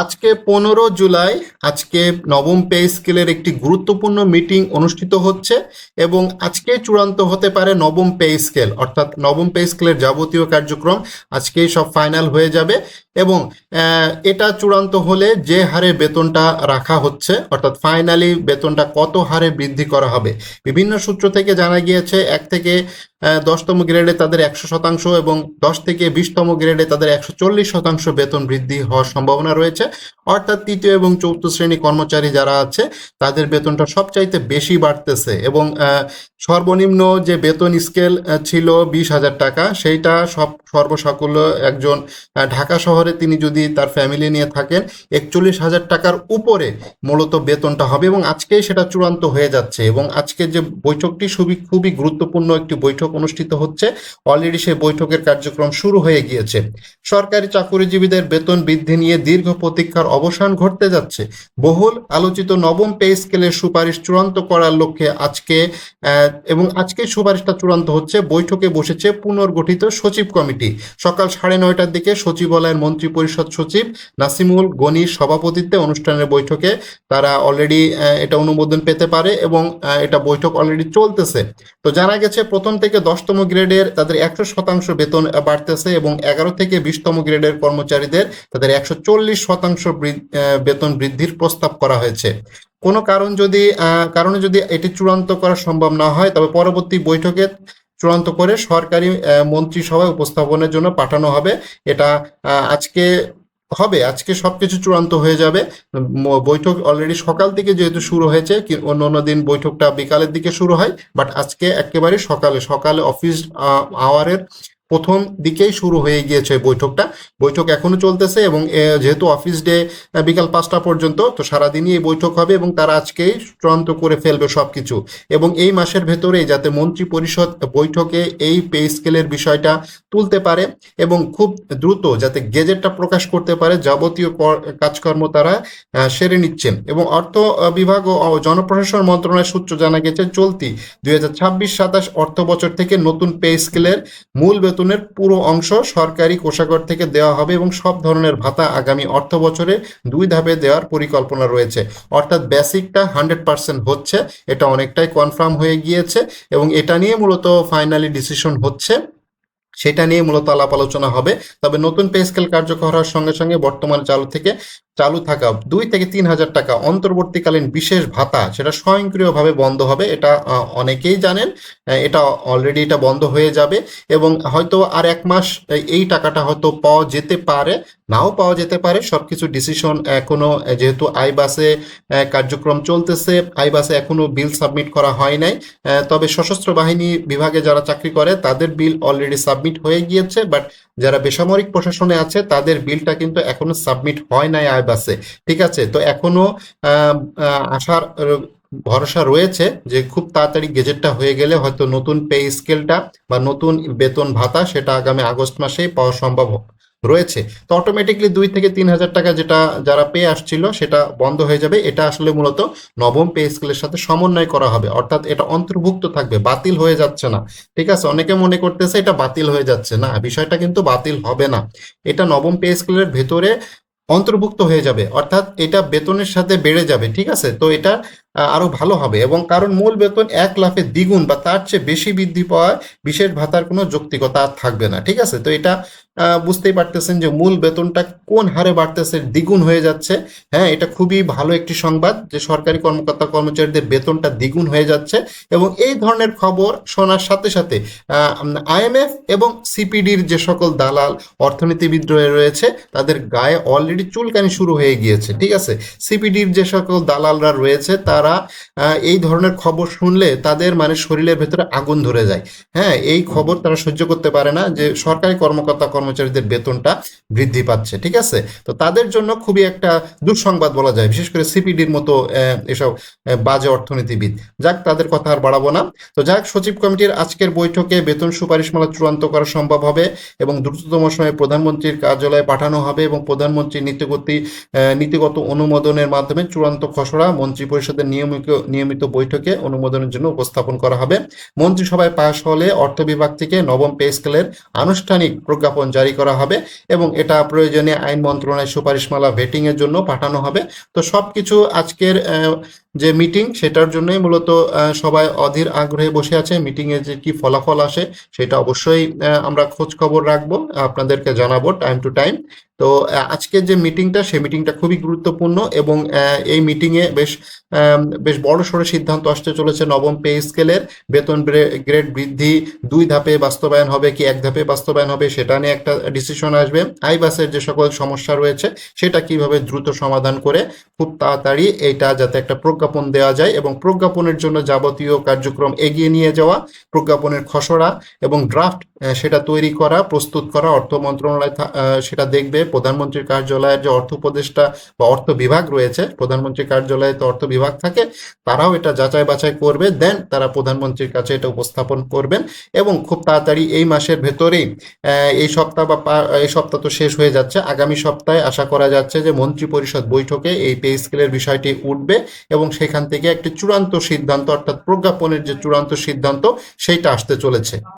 আজকে 15 জুলাই। আজকে নবম পে স্কেলের একটি গুরুত্বপূর্ণ মিটিং অনুষ্ঠিত হচ্ছে এবং আজকে চূড়ান্ত হতে পারে নবম পে স্কেল, অর্থাৎ নবম পে স্কেলের যাবতীয় কার্যক্রম আজকেই সব ফাইনাল হয়ে যাবে। এবং এটা চূড়ান্ত হলে যে হারে বেতনটা রাখা হচ্ছে, অর্থাৎ ফাইনালি বেতনটা কত হারে বৃদ্ধি করা হবে, বিভিন্ন সূত্র থেকে জানা গিয়েছে 1 থেকে 10তম গ্রেডে তাদের 100% এবং 10 থেকে 20তম গ্রেডে তাদের 140% বেতন বৃদ্ধি হওয়ার সম্ভাবনা রয়েছে। অর্থাৎ তৃতীয় এবং চতুর্থ শ্রেণী কর্মচারী যারা আছে তাদের বেতনটা সবচাইতে বেশি বাড়তেছে এবং সর্বনিম্ন যে বেতন স্কেল ছিল 20,000 টাকা, সেইটা সর্বসাকুল্য একজন ঢাকা শহরে তিনি যদি তার ফ্যামিলি নিয়ে থাকেন 41,000 টাকার উপরে মূলত বেতনটা হবে এবং আজকেই সেটা চূড়ান্ত হয়ে যাচ্ছে। এবং আজকের যে বৈঠকটি খুবই গুরুত্বপূর্ণ একটি বৈঠক অনুষ্ঠিত হচ্ছে, অলরেডি সেই বৈঠকের কার্যক্রম শুরু হয়ে গিয়েছে। সরকারি চাকরিজীবীদের বেতন বৃদ্ধি নিয়ে দীর্ঘ প্রতীক্ষার অবসান ঘটতে যাচ্ছে। বহুল আলোচিত নবম পে স্কেলের সুপারিশ চূড়ান্ত করার লক্ষ্যে আজকে সুপারিশটা চূড়ান্ত হচ্ছে। বৈঠকে বসেছে পুনর্গঠিত সচিব কমিটি। সকাল 9:30টার দিকে সচিবালয়ের মন্ত্রী পরিষদ সচিব নাসিমুল গনির সভাপতিত্বে অনুষ্ঠানের বৈঠকে তারা অলরেডি এটা অনুমোদন পেতে পারে এবং এটা বৈঠক অলরেডি চলতেছে। তো জানা গেছে প্রথম থেকে 10তম গ্রেডের তাদের 100% বেতন বাড়তেছে এবং 11 থেকে 20তম গ্রেডের কর্মচারীদের তাদের 140% বেতন বৃদ্ধির প্রস্তাব করা হয়েছে। কোনো কারণে যদি এটি চূড়ান্ত করা সম্ভব না হয়, তবে পরবর্তী বৈঠকে চূড়ান্ত করে সরকারি মন্ত্রিসভায় উপস্থাপনের জন্য পাঠানো হবে। এটা আজকে সবকিছু চূড়ান্ত হয়ে যাবে। বৈঠক অলরেডি সকাল থেকে যেহেতু শুরু হয়েছে, অন্য দিন বৈঠকটা বিকালের দিকে শুরু হয়, বাট আজকে একেবারে সকালে অফিস আওয়ারের প্রথম দিকেই শুরু হয়ে গিয়েছে বৈঠক এখনো চলতেছে এবং যেহেতু অফিস ডে বিকাল 5টা পর্যন্ত, তো সারাদিনই এই বৈঠক হবে এবং তারা আজকেই চূড়ান্ত করে ফেলবে সবকিছু। এবং এই মাসের ভেতরেই যাতে মন্ত্রী পরিষদ বৈঠকে এই পে স্কেলের বিষয়টা তুলতে পারে এবং খুব দ্রুত যাতে গেজেটটা প্রকাশ করতে পারে, যাবতীয় কাজকর্ম তারা সেরে নিচ্ছেন। এবং অর্থ বিভাগ ও জনপ্রশাসন মন্ত্রণালয়ের সূত্র জানা গেছে চলতি 2026-27 অর্থ বছর থেকে নতুন পে স্কেলের মূল বেতনের পুরো অংশ সরকারি কোষাগার থেকে দেওয়া হবে এবং সব ধরনের ভাতা আগামী অর্থ বছরে 2 ধাপে দেওয়ার পরিকল্পনা রয়েছে। অর্থাৎ বেসিকটা 100% হচ্ছে, এটা অনেকটাই কনফার্ম হয়ে গিয়েছে এবং এটা নিয়ে মূলত ফাইনালি ডিসিশন হচ্ছে, সেটা নিয়ে মূলত আলাপ আলোচনা হবে। তবে নতুন পে স্কেল কার্যকর হওয়ার সঙ্গে সঙ্গে বর্তমানে চালু থাকা 2 থেকে 3,000 টাকা অন্তর্বর্তীকালীন বিশেষ ভাতা সেটা স্বয়ংক্রিয়ভাবে বন্ধ হবে। এটা অনেকেই জানেন, এটা অলরেডি এটা বন্ধ হয়ে যাবে এবং হয়তো আর 1 মাস এই টাকাটা হয়তো পাওয়া যেতে পারে, নাও পাওয়া যেতে পারে। সবকিছু ডিসিশন এখনো, যেহেতু আইবাসে কার্যক্রম চলতেছে, আইবাসে এখনো বিল সাবমিট করা হয় নাই। তবে সশস্ত্র বাহিনী বিভাগে যারা চাকরি করে তাদের বিল অলরেডি সাবমিট হয়ে গিয়েছে, বাট যারা বেসামরিক প্রশাসনে আছে তাদের বিলটা কিন্তু এখনো সাবমিট হয় নাই আইবাসে। ঠিক আছে, তো এখনো আসার ভরসা রয়েছে যে খুব তাড়াতাড়ি গেজেটটা হয়ে গেলে হয়তো নতুন পে স্কেলটা বা নতুন বেতন ভাতা সেটা আগামী আগস্ট মাসেই পাওয়া সম্ভব রয়েছে। তো অটোমেটিকলি 2 থেকে 3,000 টাকা যেটা যারা পেয়ে আসছিল সেটা বন্ধ হয়ে যাবে। এটা আসলে মূলত নবম পে স্কেলের সাথে সমন্বয় করা হবে, অর্থাৎ এটা অন্তর্ভুক্ত থাকবে, বাতিল হয়ে যাচ্ছে না। ঠিক আছে, অনেকে মনে করতেছে এটা বাতিল হয়ে যাচ্ছে, না, বিষয়টা কিন্তু বাতিল হবে না। এটা নবম পে স্কেলের ভেতরে অন্তর্ভুক্ত হয়ে যাবে, অর্থাৎ এটা বেতনের সাথে বেড়ে যাবে। ঠিক আছে, তো এটা আরো ভালো হবে এবং কারণ মূল বেতন 1 লাফে দ্বিগুণ বা তার চেয়ে বেশি বৃদ্ধি পাওয়ায় বিশেষ ভাতার কোনো যৌক্তিকতা আর থাকবে না। ঠিক আছে, তো এটা বুঝতেই পারতেছেন যে মূল বেতনটা কোন হারে বাড়তেছে, দ্বিগুণ হয়ে যাচ্ছে। হ্যাঁ, এটা খুবই ভালো একটি সংবাদ যে সরকারি কর্মকর্তা কর্মচারীদের বেতনটা দ্বিগুণ হয়ে যাচ্ছে। এবং এই ধরনের খবর শোনার সাথে সাথে আইএমএফ এবং সিপিডির যে সকল দালাল অর্থনীতিবিদ রয়েছে তাদের গায়ে অলরেডি চুলকানি শুরু হয়ে গিয়েছে। ঠিক আছে, সিপিডির যে সকল দালালরা রয়েছে তারা এই ধরনের খবর শুনলে তাদের মানে শরীরের ভেতরে আগুন ধরে যায়। হ্যাঁ, এই খবর তারা সহ্য করতে পারে না যে সরকারি কর্মকর্তা কর্মচারীদের বেতনটা বৃদ্ধি পাচ্ছে। ঠিক আছে, তো তাদের জন্য খুবই একটা দুঃসংবাদ বলা যায়, বিশেষ করে সিপিডির মতো এসব বাজে অর্থনীতিবিদ। যাক, তাদের কথা আর বাড়াবো না। তো যাক, সচিব কমিটির আজকের বৈঠকে বেতন সুপারিশমালা চূড়ান্ত করা সম্ভব হবে এবং দ্রুততম সময়ে প্রধানমন্ত্রীর কার্যালয়ে পাঠানো হবে এবং প্রধানমন্ত্রীর নীতিগত অনুমোদনের মাধ্যমে চূড়ান্ত খসড়া মন্ত্রিপরিষদের নিয়ে নিয়মিত বৈঠকে অনুমোদনের জন্য উপস্থাপন করা হবে। মন্ত্রিসভায় পাশ হলে অর্থ বিভাগ থেকে নবম পে স্কেলের আনুষ্ঠানিক প্রজ্ঞাপন জারি করা হবে এবং এটা প্রয়োজনে আইন মন্ত্রণালয়ের সুপারিশমালা ভেটিং এর জন্য পাঠানো হবে। তো সবকিছু আজকের যে মিটিং সেটার জন্যই মূলত সবাই অধীর আগ্রহে বসে আছে। মিটিংয়ে যে কি ফলাফল আসে সেটা অবশ্যই আমরা খোঁজ খবর রাখবো, আপনাদেরকে জানাবো টাইম টু টাইম। তো আজকের যে মিটিংটা সেই মিটিংটা খুবই গুরুত্বপূর্ণ এবং এই মিটিংয়ে বেশ বড়সড় সিদ্ধান্ত আসতে চলেছে। নবম পে স্কেলের বেতন গ্রেড বৃদ্ধি 2 ধাপে বাস্তবায়ন হবে কি 1 ধাপে বাস্তবায়ন হবে সেটা নিয়ে একটা ডিসিশন আসবে। আইবাসের যে সকল সমস্যা রয়েছে সেটা কিভাবে দ্রুত সমাধান করে খুব তাড়াতাড়ি এইটা যাতে একটা প্রজ্ঞাপন দেওয়া যায় এবং প্রজ্ঞাপনের জন্য যাবতীয় কার্যক্রম এগিয়ে নিয়ে যাওয়া, প্রজ্ঞাপনের খসড়া এবং ড্রাফট সেটা তৈরি করা, প্রস্তুত করা। অর্থ মন্ত্রণালয় সেটা দেখবে। প্রধানমন্ত্রীর কার্যালয়ের যে অর্থ উপদেষ্টা বা অর্থ বিভাগ রয়েছে, প্রধানমন্ত্রীর কার্যালয়ে তো অর্থ বিভাগ থাকে, তারাও এটা যাচাই বাছাই করবে, দেন তারা প্রধানমন্ত্রীর কাছে এটা উপস্থাপন করবেন এবং খুব তাড়াতাড়ি এই মাসের ভেতরেই এই সপ্তাহ এই সপ্তাহ তো শেষ হয়ে যাচ্ছে, আগামী সপ্তাহে আশা করা যাচ্ছে যে মন্ত্রী পরিষদ বৈঠকে এই পে স্কেলের বিষয়টি উঠবে এবং সেখান থেকে একটি চূড়ান্ত সিদ্ধান্ত অর্থাৎ প্রজ্ঞাপনের যে চূড়ান্ত সিদ্ধান্ত সেইটা আসতে চলেছে।